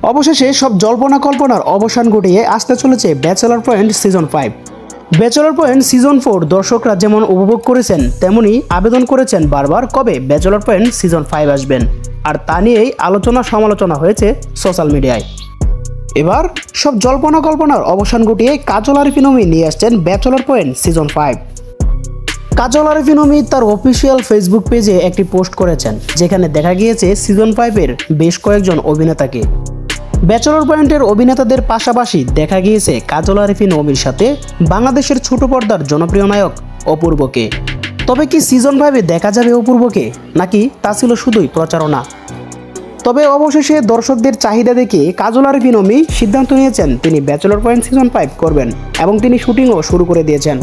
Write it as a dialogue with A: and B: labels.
A: অবশেষে সব জল্পনা কল্পনার অবসান ঘটিয়ে আসতে চলেছে bachelor point season 5। Bachelor point season 4 দর্শকরা যেমন উপভোগ করেছেন তেমনি আবেদন করেছেন বারবার কবে ব্যাচেলর পয়েন্ট সিজন 5 আসবেন, আর তা নিয়েই আলোচনা সমালোচনা হয়েছে সোশ্যাল মিডিয়ায়। এবার সব জল্পনা কল্পনার অবসান ঘটিয়ে কাজল আরিফিন অমি নিয়ে আসছেন ব্যাচেলর পয়েন্ট সিজন 5। কাজল আরিফিন অমি তার অফিসিয়াল ফেসবুক পেজে একটি পোস্ট করেছেন, যেখানে দেখা গিয়েছে সিজন 5-এর বেশ কয়েকজন অভিনেতাকে। ব্যাচেলর পয়েন্টের অভিনেতাদের পাশাপাশি দেখা গিয়েছে কাজল আরিফিন অমির সাথে বাংলাদেশের ছোট পর্দার জনপ্রিয় নায়ক অপূর্বকে। তবে কি সিজন 5-এ দেখা যাবে অপূর্বকে, নাকি তা ছিল শুধুই প্রচারণা? তবে অবশেষে দর্শকদের চাহিদা দেখে কাজল আরিফিন অমি সিদ্ধান্ত নিয়েছেন তিনি ব্যাচেলর পয়েন্ট সিজন 5 করবেন এবং তিনি শুটিংও শুরু করে দিয়েছেন।